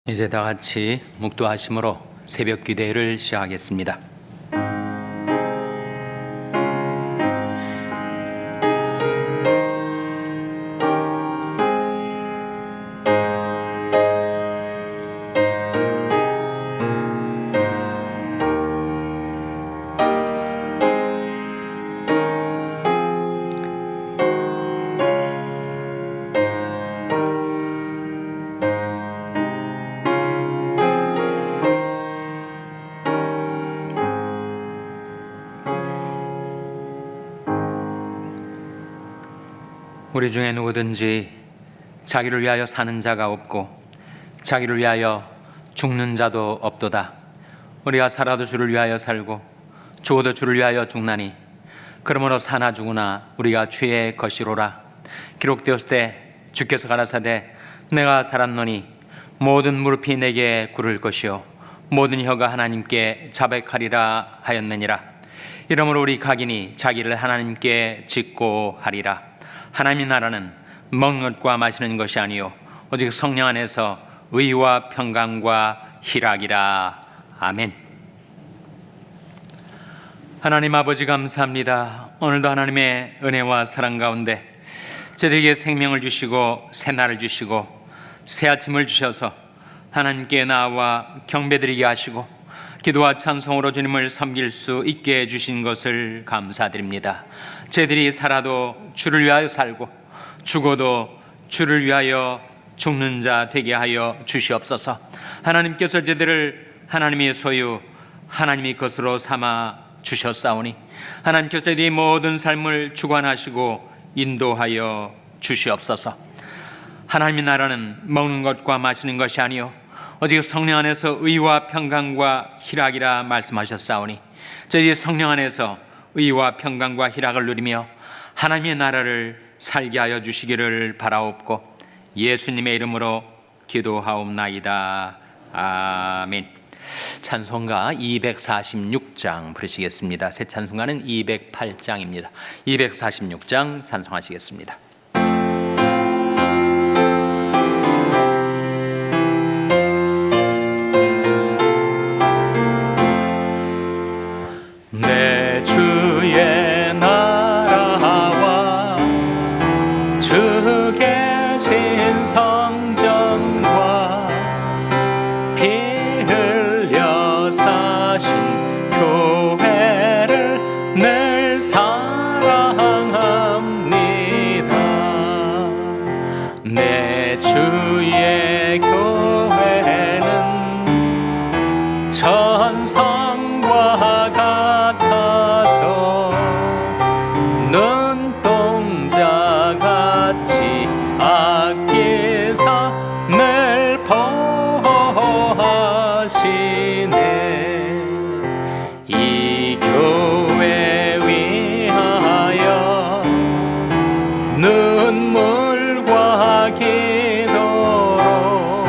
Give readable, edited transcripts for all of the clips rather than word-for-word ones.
이제 다 같이 묵도하심으로 새벽 기도회를 시작하겠습니다. 우리 중에 누구든지 자기를 위하여 사는 자가 없고 자기를 위하여 죽는 자도 없도다. 우리가 살아도 주를 위하여 살고 죽어도 주를 위하여 죽나니 그러므로 사나 죽으나 우리가 주의 것이로라. 기록되었을 때 주께서 가라사대 내가 살았노니 모든 무릎이 내게 꿇을 것이요 모든 혀가 하나님께 자백하리라 하였느니라. 이러므로 우리 각인이 자기를 하나님께 짓고 하리라. 하나님의 나라는 먹는 것과 마시는 것이 아니요 오직 성령 안에서 의와 평강과 희락이라. 아멘. 하나님 아버지 감사합니다. 오늘도 하나님의 은혜와 사랑 가운데 저들에게 생명을 주시고 새날을 주시고 새 아침을 주셔서 하나님께 나와 경배드리게 하시고 기도와 찬송으로 주님을 섬길 수 있게 해주신 것을 감사드립니다. 저희들이 살아도 주를 위하여 살고 죽어도 주를 위하여 죽는 자 되게 하여 주시옵소서. 하나님께서 저희들을 하나님의 소유 하나님의 것으로 삼아 주셨사오니 하나님께서 저희들의 모든 삶을 주관하시고 인도하여 주시옵소서. 하나님의 나라는 먹는 것과 마시는 것이 아니요 오직 성령 안에서 의와 평강과 희락이라 말씀하셨사오니 저희 성령 안에서 의와 평강과 희락을 누리며 하나님의 나라를 살게 하여 주시기를 바라옵고 예수님의 이름으로 기도하옵나이다. 아멘. 찬송가 246장 부르시겠습니다. 새 찬송가는 208장입니다. 246장 찬송하시겠습니다. 내 주의 나라와 주 계신 성전과 피 흘려 사신 교회를 늘 사랑합니다. 내 주의 교회는 천성과 같아서 눈동자같이 아끼사 늘 보호하시네. 이 교회 위하여 눈물과 기도로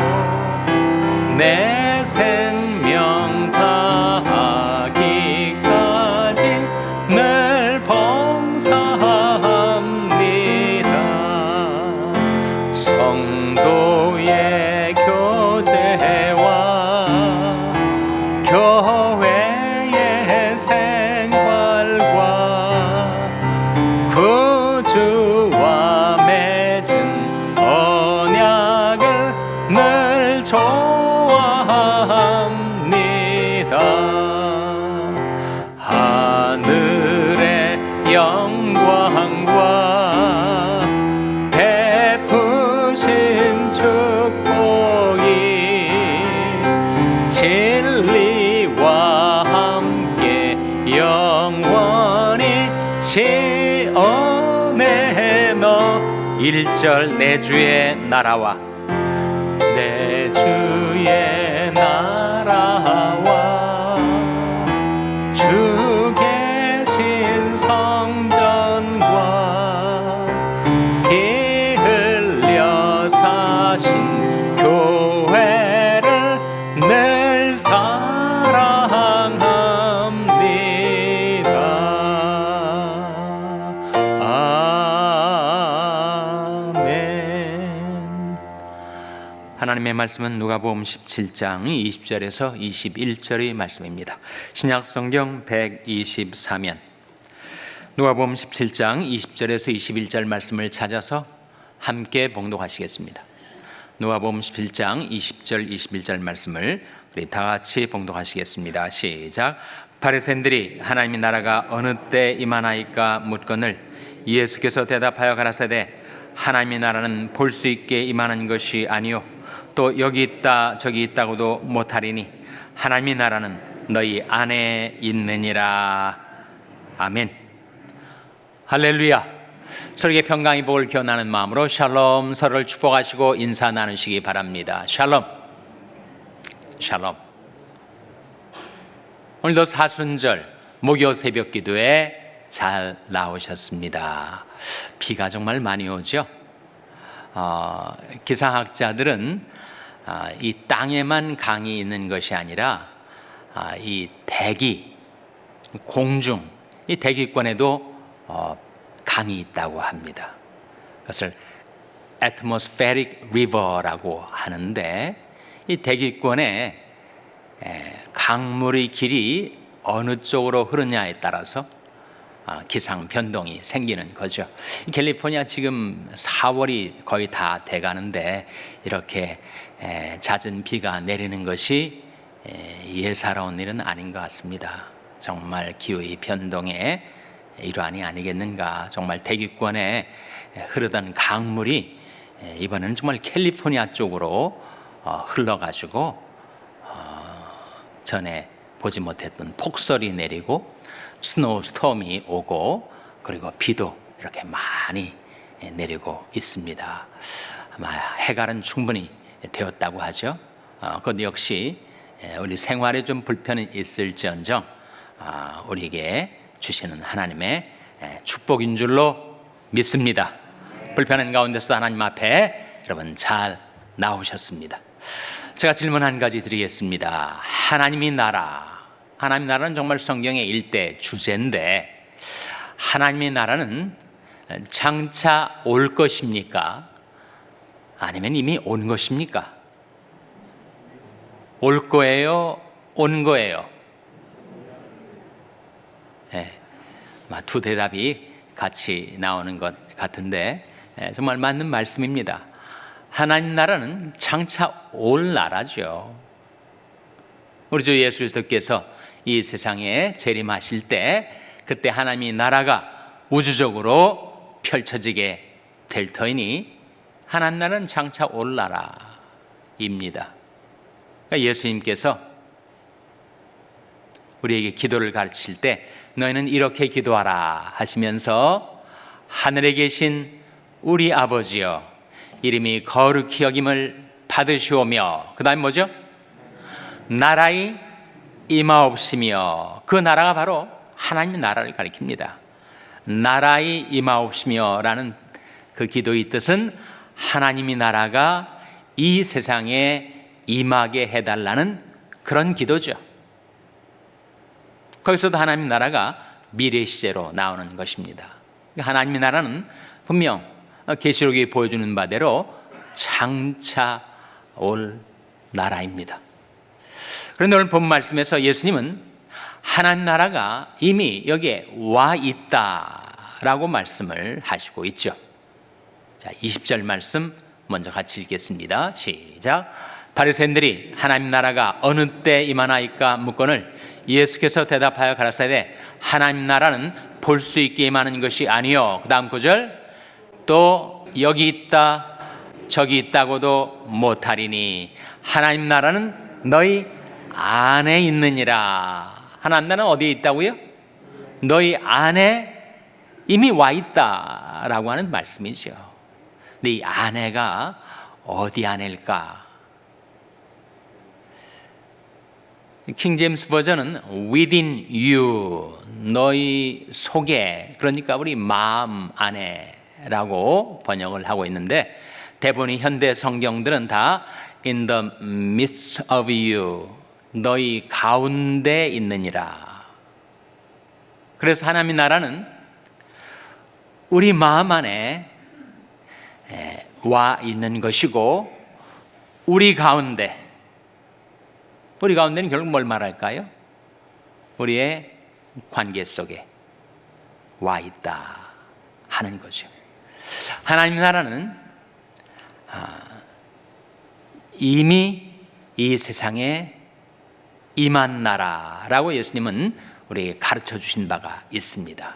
내 생명 다하기까지 늘 봉사합니다. 성도의 교제와 교회의 생활과 구주와 맺은 언약을 늘 좋아합니다. 하늘의 영광과 베푸신 축복이 진리와 함께 영원히 시온에 너 1절 내 주의 나라와 내 주의 나라와 주 계신 성전과 피 흘려 사신 교회를 늘 사랑합니다. 아멘. 하나님의 말씀은 누가복음 17장 20절에서 21절의 말씀입니다. 신약성경 124면 누가복음 17장 20절에서 21절 말씀을 찾아서 함께 봉독하시겠습니다. 누가복음 17장 20절 21절 말씀을 우리 다 같이 봉독하시겠습니다. 시작. 바리새인들이 하나님의 나라가 어느 때 임하나이까 묻거늘 예수께서 대답하여 가라사대 하나님의 나라는 볼 수 있게 임하는 것이 아니요 또 여기 있다 저기 있다고도 못하리니 하나님의 나라는 너희 안에 있느니라. 아멘. 할렐루야. 서로에게 평강의 복을 기원하는 마음으로 샬롬, 서로를 축복하시고 인사 나누시기 바랍니다. 샬롬. 샬롬. 오늘도 사순절 목요 새벽 기도에 잘 나오셨습니다. 비가 정말 많이 오죠. 기상학자들은 이 땅에만 강이 있는 것이 아니라 이 대기, 공중, 이 대기권에도 강이 있다고 합니다. 그것을 atmospheric river라고 하는데 이 대기권에 강물의 길이 어느 쪽으로 흐르냐에 따라서 기상 변동이 생기는 거죠. 캘리포니아 지금 4월이 거의 다 돼가는데 이렇게 잦은 비가 내리는 것이 예사로운 일은 아닌 것 같습니다. 정말 기후의 변동의 일환이 아니겠는가. 정말 대기권에 흐르던 강물이 이번에는 정말 캘리포니아 쪽으로 흘러가지고 전에 보지 못했던 폭설이 내리고 스노우 스톰이 오고 그리고 비도 이렇게 많이 내리고 있습니다. 아마 해갈은 충분히 되었다고 하죠. 그것 역시 우리 생활에 좀 불편이 있을지언정 우리에게 주시는 하나님의 축복인 줄로 믿습니다. 불편한 가운데서 하나님 앞에 여러분 잘 나오셨습니다. 제가 질문 한 가지 드리겠습니다. 하나님의 나라, 하나님의 나라는 정말 성경의 일대 주제인데 하나님의 나라는 장차 올 것입니까? 아니면 이미 온 것입니까? 올 거예요? 온 거예요? 두 대답이 같이 나오는 것 같은데 정말 맞는 말씀입니다. 하나님 나라는 장차 올 나라죠. 우리 주 예수 그리스도께서 이 세상에 재림하실 때 그때 하나님의 나라가 우주적으로 펼쳐지게 될 터이니 하나님 나라는 장차 올 나라입니다. 그러니까 예수님께서 우리에게 기도를 가르칠 때 너희는 이렇게 기도하라 하시면서 하늘에 계신 우리 아버지여 이름이 거룩히 여김을 받으시오며 그 다음에 뭐죠? 나라의 임하옵시며 그 나라가 바로 하나님의 나라를 가리킵니다. 나라의 임하옵시며 라는 그 기도의 뜻은 하나님의 나라가 이 세상에 임하게 해달라는 그런 기도죠. 거기서도 하나님의 나라가 미래 시제로 나오는 것입니다. 하나님의 나라는 분명 계시록이 보여주는 바대로 장차 올 나라입니다. 그런데 오늘 본 말씀에서 예수님은 하나님 나라가 이미 여기에 와 있다라고 말씀을 하시고 있죠. 자, 20절 말씀 먼저 같이 읽겠습니다. 시작. 바리새인들이 하나님 나라가 어느 때 임하나이까 묻거늘 예수께서 대답하여 가라사대 하나님 나라는 볼 수 있게 임하는 것이 아니요. 그 다음 구절 또 여기 있다 저기 있다고도 못하리니 하나님 나라는 너희 안에 있느니라. 하나님 나라는 어디에 있다고요? 너희 안에 이미 와 있다라고 하는 말씀이죠. 근데 이 안에가 어디 안일까? 킹 제임스 버전은 within you, 너희 속에, 그러니까 우리 마음 안에라고 번역을 하고 있는데 대부분의 현대 성경들은 다 in the midst of you, 너희 가운데 있느니라. 그래서 하나님의 나라는 우리 마음 안에 와 있는 것이고 우리 가운데는 결국 뭘 말할까요? 우리의 관계 속에 와 있다 하는 거죠. 하나님 나라는 이미 이 세상에 임한 나라라고 예수님은 우리에게 가르쳐 주신 바가 있습니다.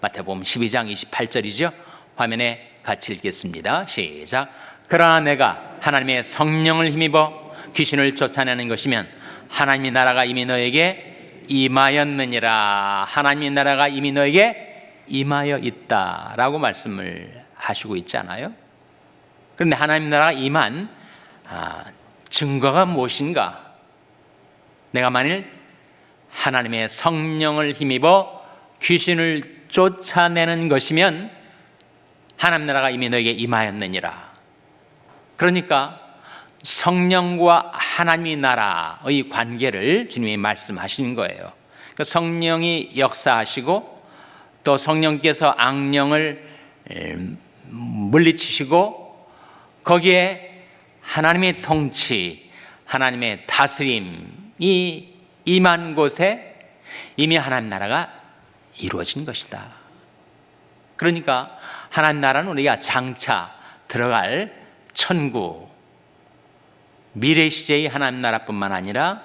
마태복음 12장 28절이죠. 화면에 같이 읽겠습니다. 시작. 그러나 내가 하나님의 성령을 힘입어 귀신을 쫓아내는 것이면 하나님의 나라가 이미 너에게 임하였느니라. 하나님의 나라가 이미 너에게 임하여 있다라고 말씀을 하시고 있잖아요. 그런데 하나님 나라가 임한 증거가 무엇인가? 내가 만일 하나님의 성령을 힘입어 귀신을 쫓아내는 것이면 하나님 나라가 이미 너에게 임하였느니라. 그러니까 성령과 하나님의 나라의 관계를 주님이 말씀하신 거예요. 그러니까 성령이 역사하시고 또 성령께서 악령을 물리치시고 거기에 하나님의 통치, 하나님의 다스림이 임한 곳에 이미 하나님 나라가 이루어진 것이다. 그러니까 하나님 나라는 우리가 장차 들어갈 천국, 미래 시제의 하나님 나라뿐만 아니라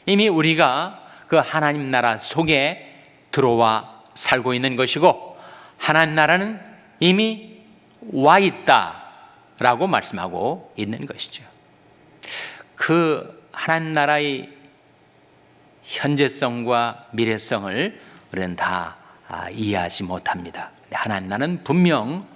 이미 우리가 그 하나님 나라 속에 들어와 살고 있는 것이고 하나님 나라는 이미 와 있다라고 말씀하고 있는 것이죠. 그 하나님 나라의 현재성과 미래성을 우리는 다 이해하지 못합니다. 하나님 나라는 분명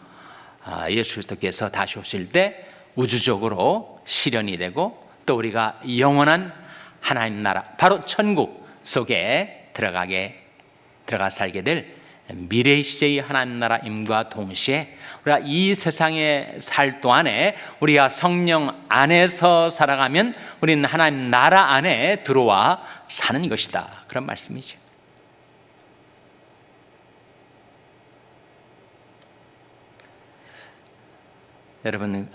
예수 그리스도께서 다시 오실 때 우주적으로 실현이 되고 또 우리가 영원한 하나님 나라, 바로 천국 속에 들어가 살게 될 미래 시제의 하나님 나라임과 동시에 우리가 이 세상에 살 동안에 우리가 성령 안에서 살아가면 우리는 하나님 나라 안에 들어와 사는 것이다. 그런 말씀이죠. 여러분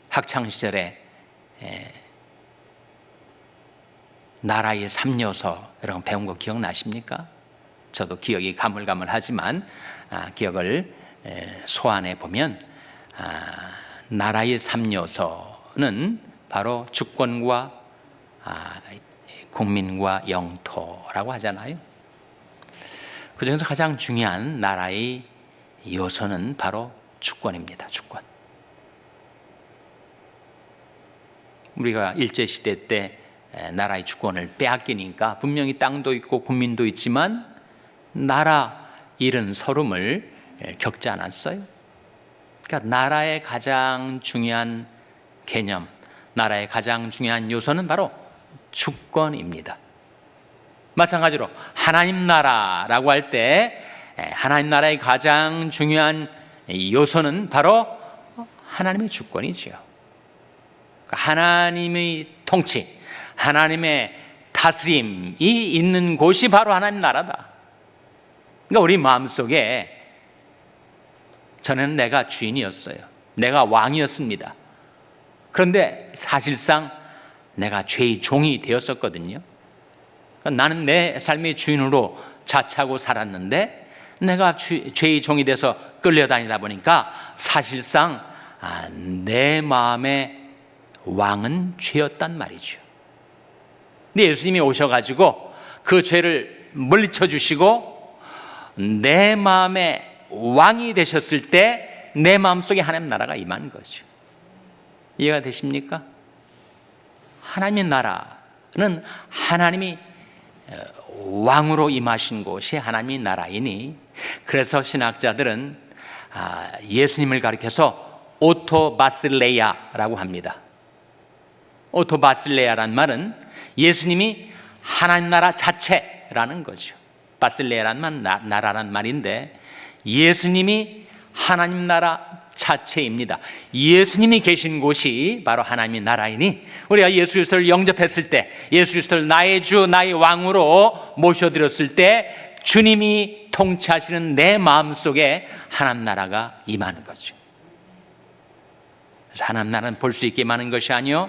학창 시절에 나라의 3요소 여러분 배운 거 기억나십니까? 저도 기억이 가물가물하지만 기억을 소환해 보면 나라의 3요소는 바로 주권과 국민과 영토라고 하잖아요. 그 중에서 가장 중요한 나라의 요소는 바로 주권입니다. 주권. 우리가 일제시대 때 나라의 주권을 빼앗기니까 분명히 땅도 있고 국민도 있지만 나라 잃은 서름을 겪지 않았어요. 그러니까 나라의 가장 중요한 개념, 나라의 가장 중요한 요소는 바로 주권입니다. 마찬가지로 하나님 나라라고 할 때 하나님 나라의 가장 중요한 요소는 바로 하나님의 주권이죠. 하나님의 통치, 하나님의 다스림이 있는 곳이 바로 하나님 나라다. 그러니까 우리 마음속에 전에는 내가 주인이었어요. 내가 왕이었습니다. 그런데 사실상 내가 죄의 종이 되었었거든요. 그러니까 나는 내 삶의 주인으로 자차고 살았는데 내가 죄의 종이 돼서 끌려다니다 보니까 사실상 내 마음의 왕은 죄였단 말이죠. 근데 예수님이 오셔가지고 그 죄를 물리쳐 주시고 내 마음의 왕이 되셨을 때 내 마음속에 하나님 나라가 임한 거죠. 이해가 되십니까? 하나님의 나라는 하나님이 왕으로 임하신 곳이 하나님의 나라이니, 그래서 신학자들은 예수님을 가리켜서 오토바실레야라고 합니다. 오토바실레야란 말은 예수님이 하나님 나라 자체라는 거죠. 바실레야란 말, 나라란 말인데 예수님이 하나님 나라 자체입니다. 예수님이 계신 곳이 바로 하나님의 나라이니 우리가 예수 그리스도를 영접했을 때, 예수 그리스도를 나의 주, 나의 왕으로 모셔드렸을 때 주님이 통치하시는 내 마음속에 하나님 나라가 임하는 거죠. 그래서 하나님 나라는 볼 수 있게 많은 것이 아니요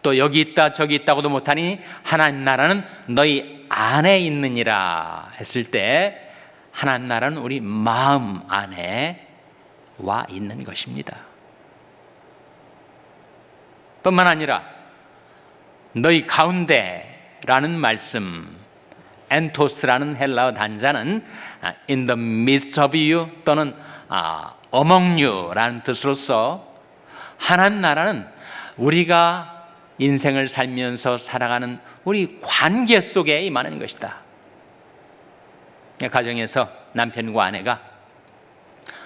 또 여기 있다 저기 있다고도 못하니 하나님 나라는 너희 안에 있느니라 했을 때 하나님 나라는 우리 마음 안에 와 있는 것입니다. 뿐만 아니라 너희 가운데라는 말씀, 엔토스라는 헬라어 단자는 in the midst of you 또는 among you라는 뜻으로서 하나님 나라는 우리가 인생을 살면서 살아가는 우리 관계 속에 임하는 것이다. 가정에서 남편과 아내가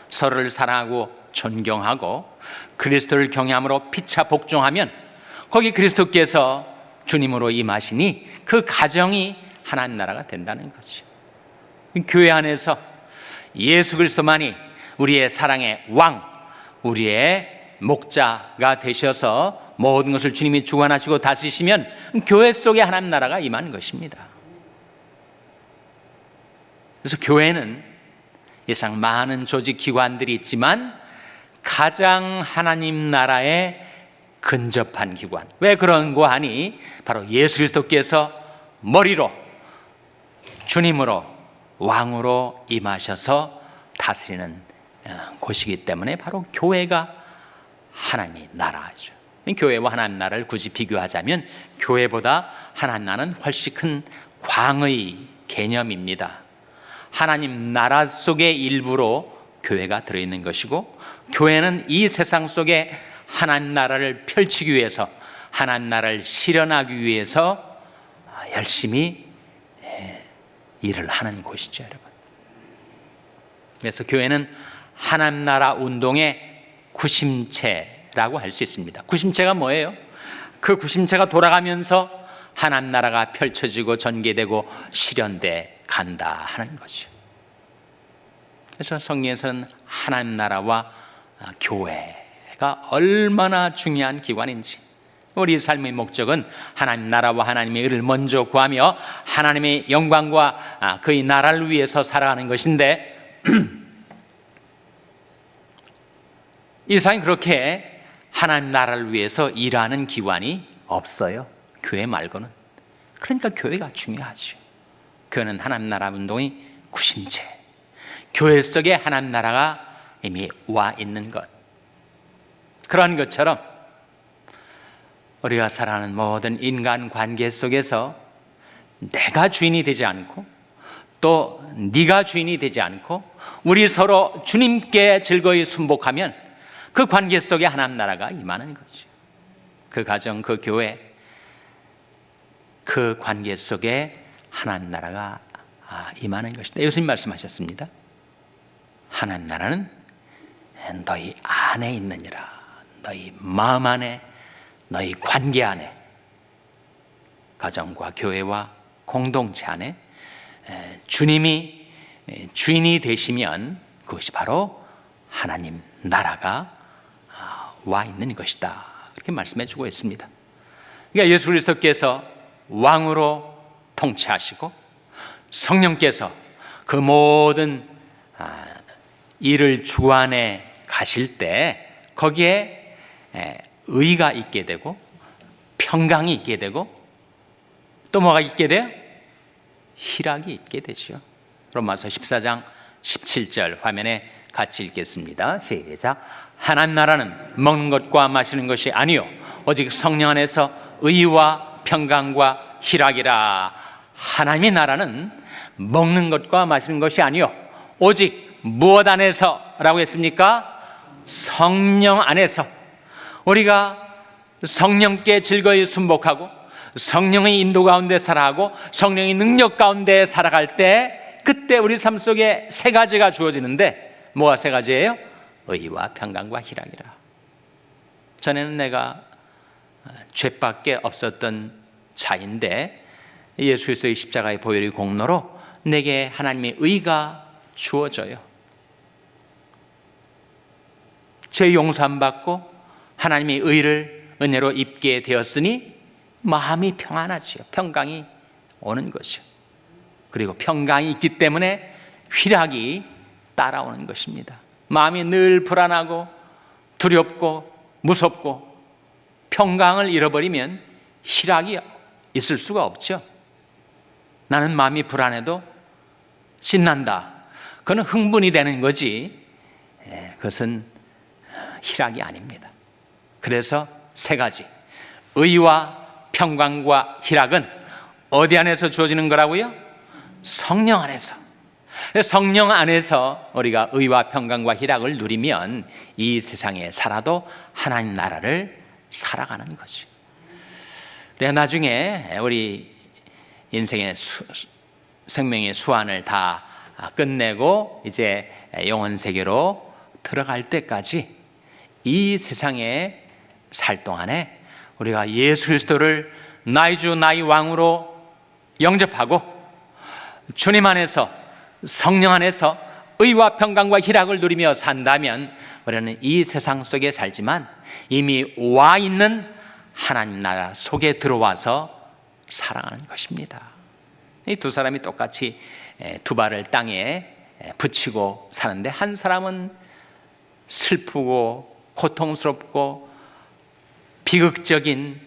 서로를 사랑하고 존경하고 그리스도를 경외함으로 피차 복종하면 거기 그리스도께서 주님으로 임하시니 그 가정이 하나님 나라가 된다는 거죠. 교회 안에서 예수 그리스도만이 우리의 사랑의 왕, 우리의 목자가 되셔서 모든 것을 주님이 주관하시고 다스리시면 교회 속에 하나님 나라가 임하는 것입니다. 그래서 교회는 예상 많은 조직 기관들이 있지만 가장 하나님 나라에 근접한 기관. 왜 그런 거 하니? 바로 예수 그리스도께서 머리로 주님으로 왕으로 임하셔서 다스리는 곳이기 때문에 바로 교회가 하나님의 나라죠. 교회와 하나님 나라를 굳이 비교하자면 교회보다 하나님 나라는 훨씬 큰 광의 개념입니다. 하나님 나라 속의 일부로 교회가 들어있는 것이고 교회는 이 세상 속에 하나님 나라를 펼치기 위해서 하나님 나라를 실현하기 위해서 열심히 일을 하는 곳이죠, 여러분. 그래서 교회는 하나님 나라 운동의 구심체라고 할 수 있습니다. 구심체가 뭐예요? 그 구심체가 돌아가면서 하나님 나라가 펼쳐지고 전개되고 실현돼 간다 하는 거죠. 그래서 성경에서는 하나님 나라와 교회가 얼마나 중요한 기관인지, 우리 삶의 목적은 하나님 나라와 하나님의 의를 먼저 구하며 하나님의 영광과 그의 나라를 위해서 살아가는 것인데 이 세상에 그렇게 하나님 나라를 위해서 일하는 기관이 없어요. 교회 말고는. 그러니까 교회가 중요하죠. 교회는 하나님 나라 운동의 구심체, 교회 속에 하나님 나라가 이미 와 있는 것. 그런 것처럼 우리가 살아가는 모든 인간 관계 속에서 내가 주인이 되지 않고 또 네가 주인이 되지 않고 우리 서로 주님께 즐거이 순복하면 그 관계 속에 하나님 나라가 임하는 거죠. 그 가정, 그 교회, 그 관계 속에 하나님 나라가 임하는 것이다. 예수님 말씀하셨습니다. 하나님 나라는 너희 안에 있느니라. 너희 마음 안에, 너희 관계 안에, 가정과 교회와 공동체 안에 주님이 주인이 되시면 그것이 바로 하나님 나라가 와 있는 것이다. 그렇게 말씀해 주고 있습니다. 그러니까 예수 그리스도께서 왕으로 통치하시고 성령께서 그 모든 일을 주관해 가실 때 거기에 의가 있게 되고 평강이 있게 되고 또 뭐가 있게 돼요? 희락이 있게 되죠. 로마서 14장 17절 화면에 같이 읽겠습니다. 시작. 하나님 나라는 먹는 것과 마시는 것이 아니요 오직 성령 안에서 의와 평강과 희락이라. 하나님의 나라는 먹는 것과 마시는 것이 아니요 오직 무엇 안에서라고 했습니까? 성령 안에서. 우리가 성령께 즐거이 순복하고 성령의 인도 가운데 살아가고 성령의 능력 가운데 살아갈 때 그때 우리 삶 속에 세 가지가 주어지는데 뭐가 세 가지예요? 의와 평강과 희락이라. 전에는 내가 죄밖에 없었던 자인데 예수 그리스도의 십자가의 보혈의 공로로 내게 하나님의 의가 주어져요. 죄 용서함 받고 하나님의 의를 은혜로 입게 되었으니 마음이 평안하지요. 평강이 오는 것이요. 그리고 평강이 있기 때문에 희락이 따라오는 것입니다. 마음이 늘 불안하고 두렵고 무섭고 평강을 잃어버리면 희락이 있을 수가 없죠. 나는 마음이 불안해도 신난다. 그건 흥분이 되는 거지 그것은 희락이 아닙니다. 그래서 세 가지, 의와 평강과 희락은 어디 안에서 주어지는 거라고요? 성령 안에서. 성령 안에서 우리가 의와 평강과 희락을 누리면 이 세상에 살아도 하나님 나라를 살아가는 거죠. 그래야 나중에 우리 인생의 생명의 수완을 다 끝내고 이제 영원 세계로 들어갈 때까지 이 세상에 살 동안에 우리가 예수 그리스도를 나의 주 나의 왕으로 영접하고 주님 안에서 성령 안에서 의와 평강과 희락을 누리며 산다면 우리는 이 세상 속에 살지만 이미 와 있는 하나님 나라 속에 들어와서 살아가는 것입니다. 이 두 사람이 똑같이 두 발을 땅에 붙이고 사는데 한 사람은 슬프고 고통스럽고 비극적인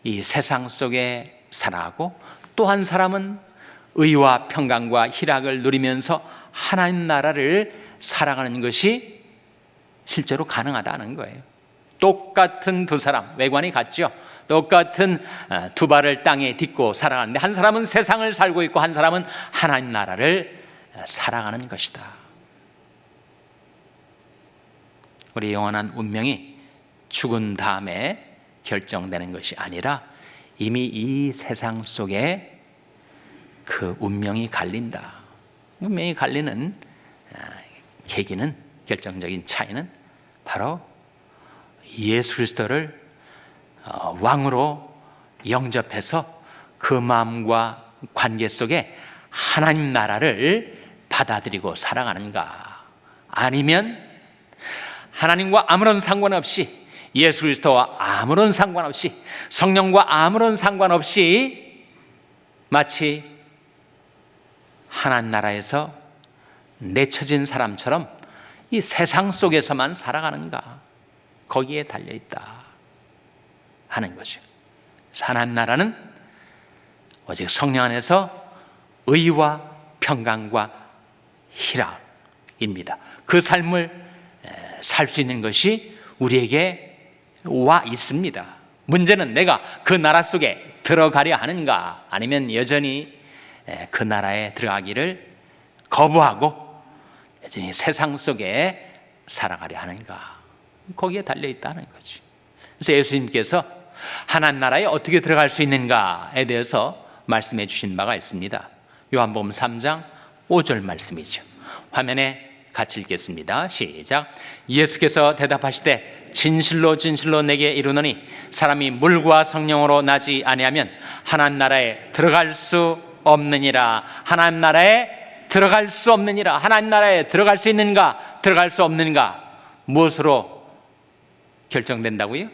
이 세상 속에 살아가고 또 한 사람은 의와 평강과 희락을 누리면서 하나님 나라를 살아가는 것이 실제로 가능하다는 거예요. 똑같은 두 사람, 외관이 같죠. 똑같은 두 발을 땅에 딛고 살아가는데 한 사람은 세상을 살고 있고 한 사람은 하나님 나라를 살아가는 것이다. 우리 영원한 운명이 죽은 다음에 결정되는 것이 아니라 이미 이 세상 속에 그 운명이 갈린다. 운명이 갈리는 계기는, 결정적인 차이는 바로 예수 그리스도를 왕으로 영접해서 그 마음과 관계 속에 하나님 나라를 받아들이고 살아가는가, 아니면 하나님과 아무런 상관없이, 예수 그리스도와 아무런 상관없이, 성령과 아무런 상관없이 마치 하나님 나라에서 내쳐진 사람처럼 이 세상 속에서만 살아가는가, 거기에 달려있다 하는 거죠. 하나님 나라는 오직 성령 안에서 의와 평강과 희락입니다. 그 삶을 살 수 있는 것이 우리에게 와 있습니다. 문제는 내가 그 나라 속에 들어가려 하는가, 아니면 여전히 그 나라에 들어가기를 거부하고 여전히 세상 속에 살아가려 하는가, 거기에 달려있다는 거죠. 그래서 예수님께서 하나님 나라에 어떻게 들어갈 수 있는가에 대해서 말씀해 주신 바가 있습니다. 요한복음 3장 5절 말씀이죠. 화면에 같이 읽겠습니다. 시작. 예수께서 대답하시되 진실로 진실로 내게 이르노니 사람이 물과 성령으로 나지 아니하면 하나님 나라에 들어갈 수 없느니라. 하나님 나라에 들어갈 수 없느니라. 하나님 나라에 들어갈 수 있는가, 들어갈 수 없는가, 무엇으로 결정된다고요?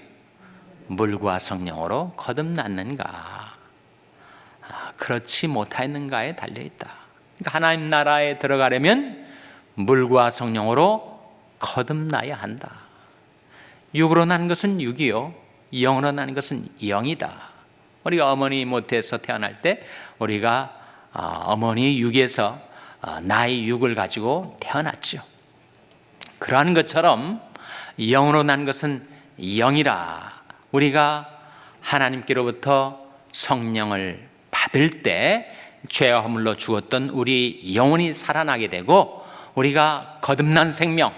물과 성령으로 거듭났는가, 그렇지 못하였는가에 달려있다. 그러니까 하나님 나라에 들어가려면 물과 성령으로 거듭나야 한다. 육으로 난 것은 육이요, 영으로 난 것은 영이다. 우리가 어머니 못에서 태어날 때 우리가 어머니 육에서 나의 육을 가지고 태어났죠. 그러한 것처럼 영으로 난 것은 영이라. 우리가 하나님께로부터 성령을 받을 때 죄와 허물로 죽었던 우리 영혼이 살아나게 되고 우리가 거듭난 생명,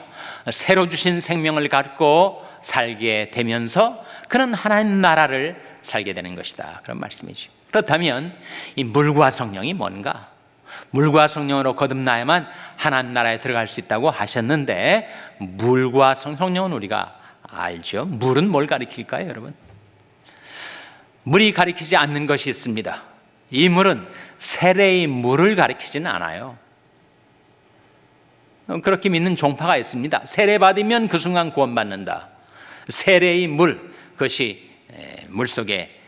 새로 주신 생명을 갖고 살게 되면서 그는 하나님 나라를 살게 되는 것이다, 그런 말씀이죠. 그렇다면 이 물과 성령이 뭔가? 물과 성령으로 거듭나야만 하나님 나라에 들어갈 수 있다고 하셨는데, 물과 성령은 우리가 알죠. 물은 뭘 가리킬까요, 여러분? 물이 가리키지 않는 것이 있습니다. 이 물은 세례의 물을 가리키지는 않아요. 그렇게 믿는 종파가 있습니다. 세례 받으면 그 순간 구원받는다. 세례의 물, 그것이 물속에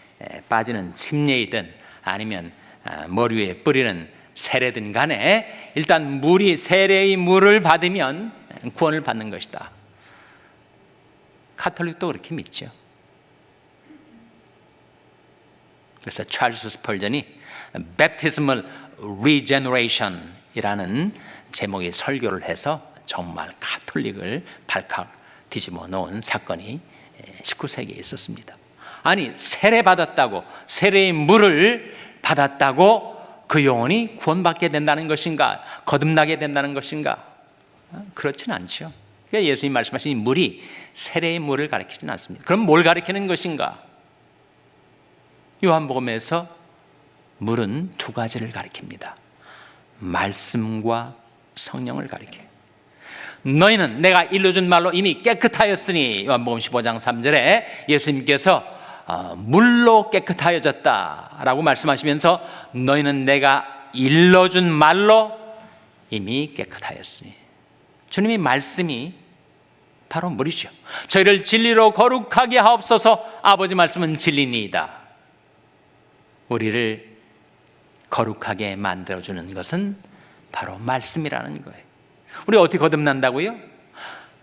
빠지는 침례이든 아니면 머리 위에 뿌리는 세례든 간에 일단 물이, 세례의 물을 받으면 구원을 받는 것이다. 가톨릭도 그렇게 믿죠. 그래서 찰스 스펄전이 Baptismal Regeneration이라는 제목의 설교를 해서 정말 가톨릭을 발칵 뒤집어 놓은 사건이 19세기에 있었습니다. 아니, 세례 받았다고, 세례의 물을 받았다고 그 영혼이 구원받게 된다는 것인가, 거듭나게 된다는 것인가? 그렇지는 않죠. 그러니까 예수님 말씀하신 이 물이 세례의 물을 가리키지는 않습니다. 그럼 뭘 가리키는 것인가? 요한복음에서 물은 두 가지를 가리킵니다. 말씀과 성령을 가리켜요. 너희는 내가 일러준 말로 이미 깨끗하였으니, 요한복음 15장 3절에 예수님께서 물로 깨끗하여졌다라고 말씀하시면서 너희는 내가 일러준 말로 이미 깨끗하였으니, 주님의 말씀이 바로 물이죠. 저희를 진리로 거룩하게 하옵소서. 아버지 말씀은 진리니이다. 우리를 거룩하게 만들어주는 것은 바로 말씀이라는 거예요. 우리 어떻게 거듭난다고요?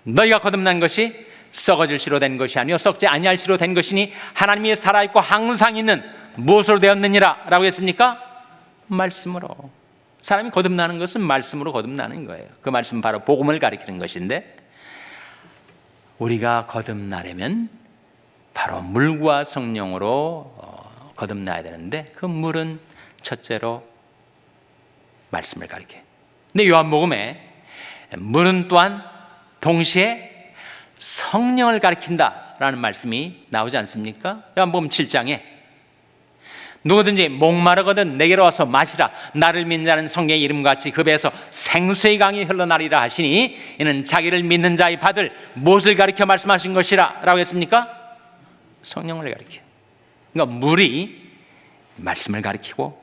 너희가 거듭난 것이 썩어질 씨로 된 것이 아니요 썩지 아니할 씨로 된 것이니 하나님이 살아있고 항상 있는 무엇으로 되었느니라 라고 했습니까? 말씀으로. 사람이 거듭나는 것은 말씀으로 거듭나는 거예요. 그 말씀은 바로 복음을 가리키는 것인데, 우리가 거듭나려면 바로 물과 성령으로 거듭나야 되는데, 그 물은 첫째로 말씀을 가리켜요. 근데 요한복음에 물은 또한 동시에 성령을 가리킨다라는 말씀이 나오지 않습니까? 요한복음 7장에 누구든지 목마르거든 내게로 와서 마시라. 나를 믿는 자는 성경의 이름같이 그 배에서 생수의 강이 흘러나리라 하시니, 이는 자기를 믿는 자의 받을 무엇을 가리켜 말씀하신 것이라 라고 했습니까? 성령을 가리켜요. 그러니까 물이 말씀을 가리키고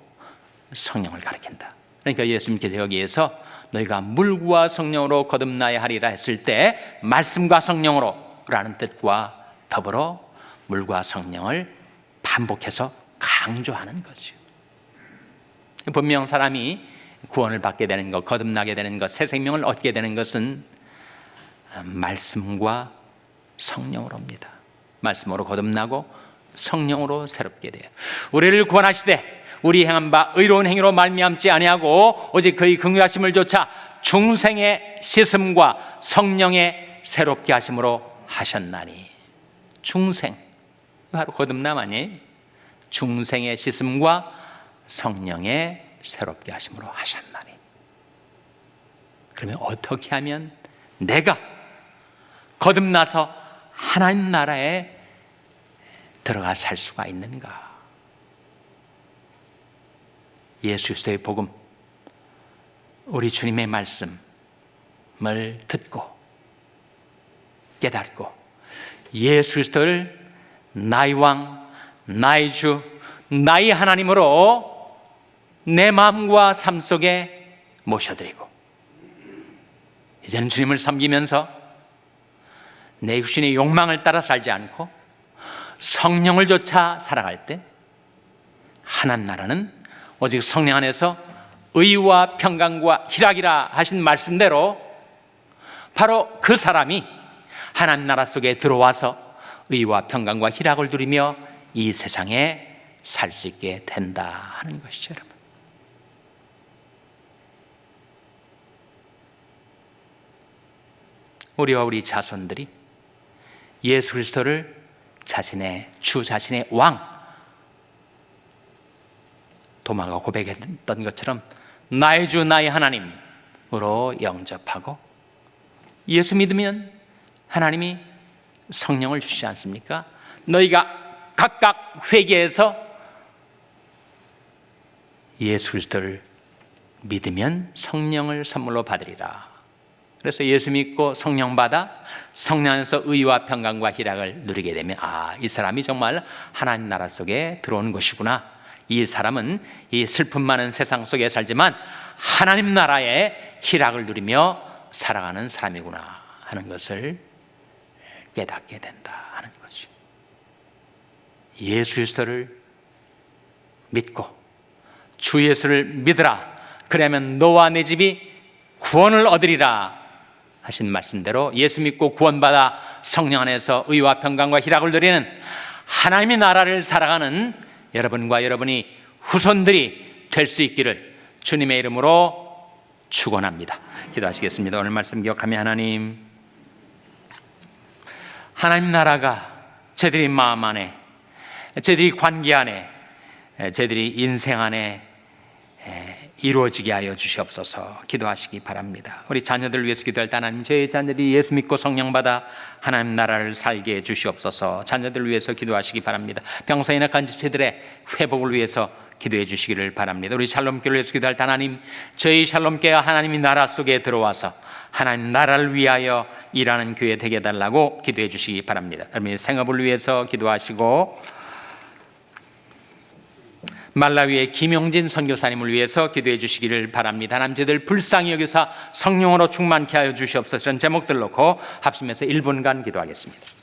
성령을 가리킨다. 그러니까 예수님께서 여기에서 너희가 물과 성령으로 거듭나야 하리라 했을 때 말씀과 성령으로 라는 뜻과 더불어 물과 성령을 반복해서 강조하는 거죠. 분명 사람이 구원을 받게 되는 것, 거듭나게 되는 것, 새 생명을 얻게 되는 것은 말씀과 성령으로입니다. 말씀으로 거듭나고 성령으로 새롭게 돼요. 우리를 구원하시되 우리 행한 바 의로운 행위로 말미암지 아니하고 오직 그의 긍휼하심을 조차 중생의 씻음과 성령의 새롭게 하심으로 하셨나니. 중생, 바로 거듭남 아니에요? 중생의 씻음과 성령의 새롭게 하심으로 하셨나니. 그러면 어떻게 하면 내가 거듭나서 하나님 나라에 들어가 살 수가 있는가? 예수 그리스도의 복음, 우리 주님의 말씀을 듣고 깨닫고 예수 그리스도를 나의 왕, 나의 주, 나의 하나님으로 내 마음과 삶 속에 모셔드리고, 이제는 주님을 섬기면서 내 육신의 욕망을 따라 살지 않고 성령을 좇아 살아갈 때 하나님 나라는 오직 성령 안에서 의와 평강과 희락이라 하신 말씀대로 바로 그 사람이 하나님 나라 속에 들어와서 의와 평강과 희락을 누리며 이 세상에 살 수 있게 된다 하는 것이죠. 여러분, 우리와 우리 자손들이 예수 그리스도를 자신의 주, 자신의 왕, 도마가 고백했던 것처럼 나의 주, 나의 하나님으로 영접하고, 예수 믿으면 하나님이 성령을 주시지 않습니까? 너희가 각각 회개해서 예수 그리스도를 믿으면 성령을 선물로 받으리라. 그래서 예수 믿고 성령 받아 성령 안에서 의와 평강과 희락을 누리게 되면, 이 사람이 정말 하나님 나라 속에 들어오는 것이구나. 이 사람은 이 슬픔 많은 세상 속에 살지만 하나님 나라의 희락을 누리며 살아가는 사람이구나 하는 것을 깨닫게 된다 하는 거죠. 예수 그리스도를 믿고 주 예수를 믿으라. 그러면 너와 내 집이 구원을 얻으리라 하신 말씀대로 예수 믿고 구원받아 성령 안에서 의와 평강과 희락을 누리는 하나님의 나라를 살아가는 여러분과 여러분이 후손들이 될 수 있기를 주님의 이름으로 축원합니다. 기도하시겠습니다. 오늘 말씀 기억하며 하나님 나라가 저희들이 마음 안에, 저희들이 관계 안에, 저희들이 인생 안에 이루어지게 하여 주시옵소서. 기도하시기 바랍니다. 우리 자녀들 위해서 기도할 때 하나님, 저희 자녀들이 예수 믿고 성령 받아 하나님 나라를 살게 해 주시옵소서. 자녀들 위해서 기도하시기 바랍니다. 병사이나 간지체들의 회복을 위해서 기도해 주시기를 바랍니다. 우리 샬롬교를 위해서 기도할 때 하나님, 저희 샬롬교회가 하나님의 나라 속에 들어와서 하나님 나라를 위하여 일하는 교회 되게 해달라고 기도해 주시기 바랍니다. 여러분의 생업을 위해서 기도하시고, 말라위의 김용진 선교사님을 위해서 기도해 주시기를 바랍니다. 하나님, 저희들 불쌍히 여기서 성령으로 충만케 하여 주시옵소서. 이런 제목들 놓고 합심해서 1분간 기도하겠습니다.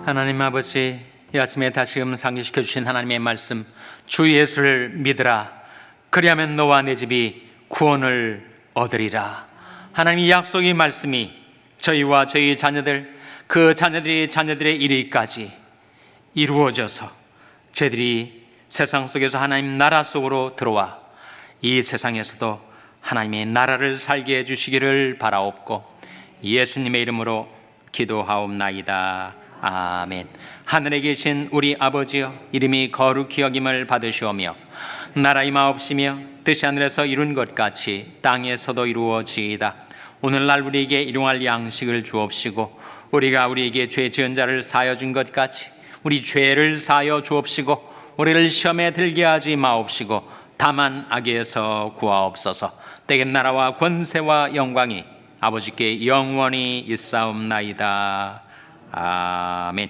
하나님 아버지, 이 아침에 다시금 상기시켜 주신 하나님의 말씀, 주 예수를 믿으라. 그리하면 너와 내 집이 구원을 얻으리라. 하나님의 약속의 말씀이 저희와 저희 자녀들, 그 자녀들이 자녀들의 이르기까지 이루어져서 저희들이 세상 속에서 하나님 나라 속으로 들어와 이 세상에서도 하나님의 나라를 살게 해주시기를 바라옵고 예수님의 이름으로 기도하옵나이다. 아멘. 하늘에 계신 우리 아버지여, 이름이 거룩히 여김을 받으시오며 나라 임하옵시며 뜻이 하늘에서 이룬 것 같이 땅에서도 이루어지이다. 오늘날 우리에게 일용할 양식을 주옵시고 우리가 우리에게 죄 지은 자를 사하여 준 것 같이 우리 죄를 사하여 주옵시고 우리를 시험에 들게 하지 마옵시고 다만 악에서 구하옵소서. 때의 나라와 권세와 영광이 아버지께 영원히 있사옵나이다. 아멘.